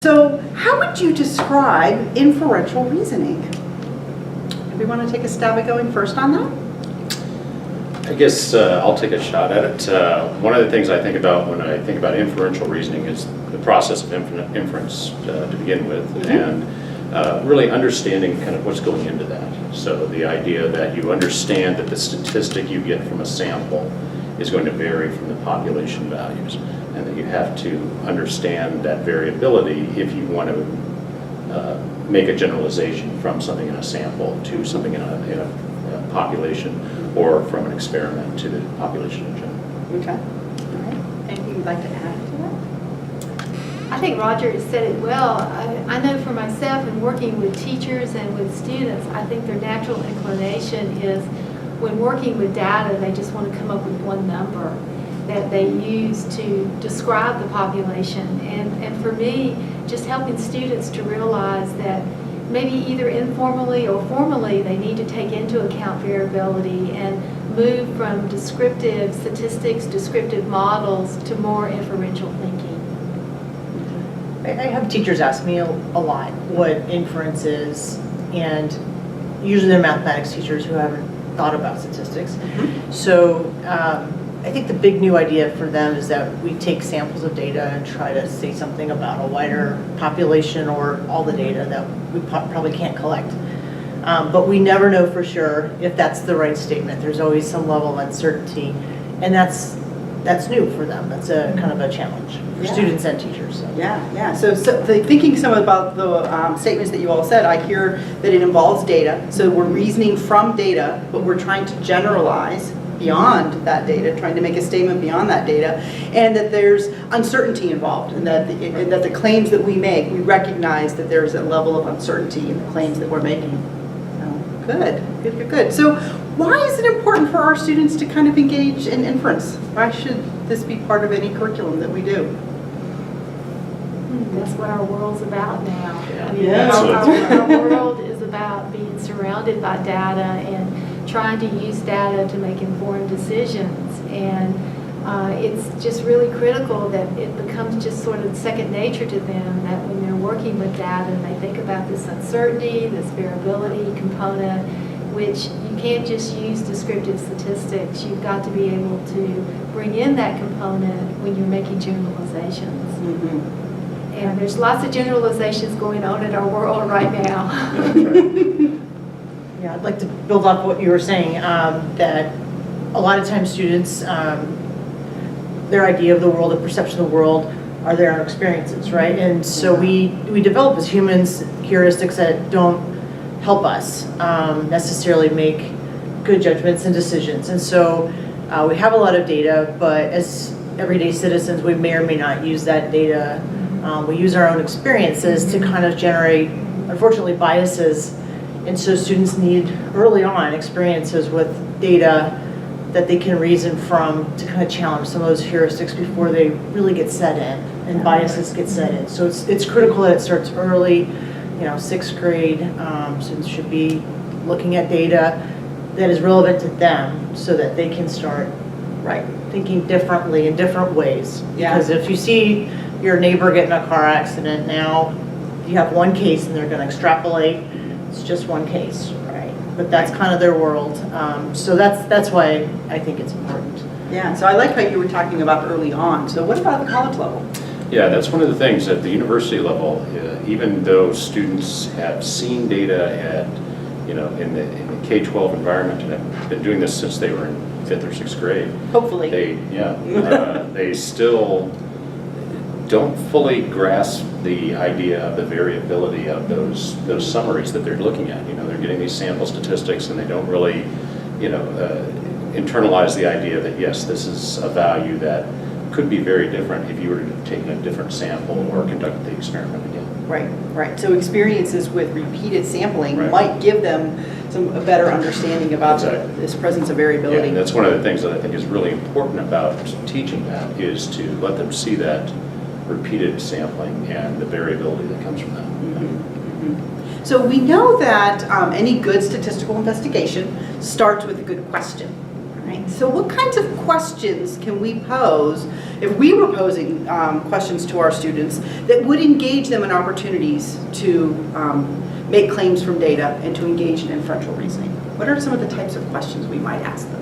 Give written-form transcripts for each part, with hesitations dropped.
So how would you describe inferential reasoning? Do we want to take a stab at going first on that? I guess I'll take a shot at it. One of the things I think about when I think about inferential reasoning is the process of inference to begin with, and really understanding kind of what's going into that. So the idea that you understand that the statistic you get from a sample is going to vary from the population values, and that you have to understand that variability if you want to make a generalization from something in a sample to something in a population, or from an experiment to the population in general. Okay. All right. Anything you'd like to add to that? I think Roger has said it well. I know for myself, in working with teachers and with students, I think their natural inclination is, when working with data, they just want to come up with one number that they use to describe the population. And for me, just helping students to realize that maybe either informally or formally, they need to take into account variability and move from descriptive statistics, descriptive models, to more inferential thinking. I have teachers ask me a lot what inference is, and usually they're mathematics teachers who haven't thought about statistics. So I think the big new idea for them is that we take samples of data and try to say something about a wider population or all the data that we probably can't collect. But we never know for sure if that's the right statement. There's always some level of uncertainty, and that's new for them. That's a kind of a challenge for students and teachers. So. Yeah. So thinking some about the statements that you all said, I hear that it involves data. So we're reasoning from data, but we're trying to generalize beyond that data, trying to make a statement beyond that data, and that there's uncertainty involved, and that the claims that we make, we recognize that there's a level of uncertainty in the claims that we're making. Good. So why is it important for our students to kind of engage in inference? Why should this be part of any curriculum that we do? That's what our world's about now. Yeah. I mean, Yeah. our world is about being surrounded by data and trying to use data to make informed decisions. And it's just really critical that it becomes just sort of second nature to them, that when they're working with data and they think about this uncertainty, this variability component, which you can't just use descriptive statistics. You've got to be able to bring in that component when you're making generalizations. And there's lots of generalizations going on in our world right now. Yeah, I'd like to build off what you were saying, that a lot of times students, their idea of the world, the perception of the world, are their own experiences, right? And so we develop as humans heuristics that don't help us necessarily make good judgments and decisions. And so we have a lot of data, but as everyday citizens, we may or may not use that data. We use our own experiences to kind of generate, unfortunately, biases. And so students need early on experiences with data that they can reason from to kind of challenge some of those heuristics before they really get set in and biases get set in. So it's critical that it starts early. You know, 6th grade, students should be looking at data that is relevant to them so that they can start thinking differently in different ways. Yeah. Because if you see your neighbor get in a car accident, now you have one case and they're going to extrapolate. It's just one case, right? But that's kind of their world. So that's why I think it's important. Yeah, so I like how you were talking about early on. So what about the college level? Yeah, that's one of the things at the university level. Even though students have seen data at, in the K-12 environment, and have been doing this since they were in 5th or 6th grade. Hopefully. They still don't fully grasp the idea of the variability of those summaries that they're looking at. They're getting these sample statistics, and they don't really, internalize the idea that yes, this is a value that could be very different if you were to have taken a different sample or conducted the experiment again. Right. So experiences with repeated sampling might give them a better understanding about this presence of variability. Yeah, and that's one of the things that I think is really important about teaching that, is to let them see that repeated sampling and the variability that comes from that. So we know that any good statistical investigation starts with a good question. Right. So what kinds of questions can we pose if we were posing questions to our students that would engage them in opportunities to make claims from data and to engage in inferential reasoning? What are some of the types of questions we might ask them?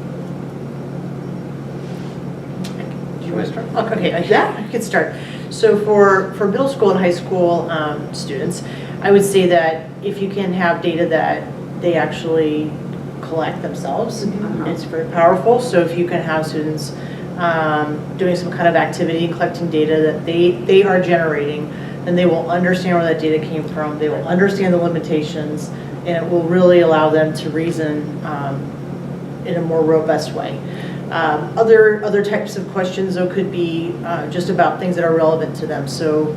Do you want to start? Okay, yeah, I can start. So for middle school and high school students, I would say that if you can have data that they actually collect themselves, it's very powerful. So if you can have students doing some kind of activity, collecting data that they are generating, then they will understand where that data came from, they will understand the limitations, and it will really allow them to reason in a more robust way. Other types of questions, though, could be just about things that are relevant to them. So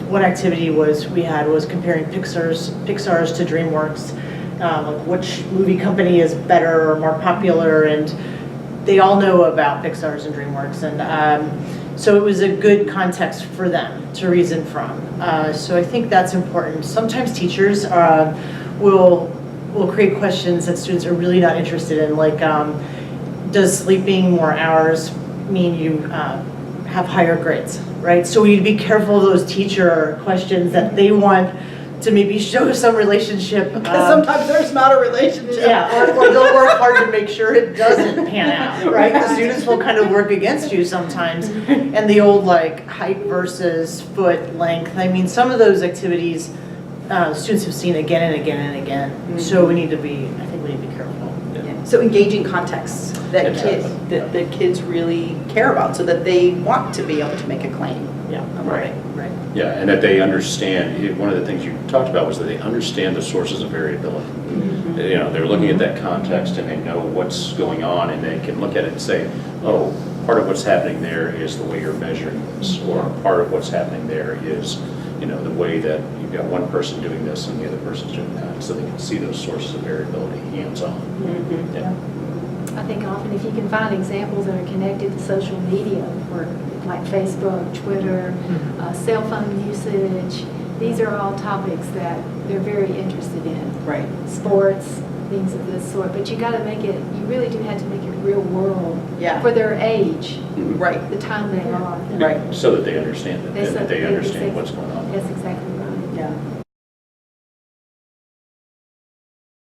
one activity we had was comparing Pixar's to DreamWorks, like which movie company is better or more popular, and they all know about Pixar's and DreamWorks, and so it was a good context for them to reason from. So I think that's important. Sometimes teachers will create questions that students are really not interested in, like does sleeping more hours mean you have higher grades, right? So we need to be careful of those teacher questions that they want to maybe show some relationship. Because sometimes there's not a relationship. Yeah, or they'll work hard to make sure it doesn't pan out, right? The students will kind of work against you sometimes. And the old like height versus foot length, I mean, some of those activities students have seen again and again and again. Mm-hmm. So I think we need to be careful. Yeah. So engaging contexts that that kids really care about, so that they want to be able to make a claim. Yeah, right. Yeah, and that they understand, one of the things you talked about was that they understand the sources of variability. Mm-hmm. You know, they're looking at that context and they know what's going on, and they can look at it and say, oh, part of what's happening there is the way you're measuring this, or part of what's happening there is, you know, the way that you've got one person doing this and the other person's doing that, so they can see those sources of variability hands-on. Mm-hmm. Yeah. I think often if you can find examples that are connected to social media, or like Facebook, Twitter, cell phone usage, these are all topics that they're very interested in. Right. Sports, things of this sort. But you got to make it, you really do have to make it real world for their age, right? The time they are. Right. So that they understand it, and that they understand what's going on. That's exactly right. Yeah.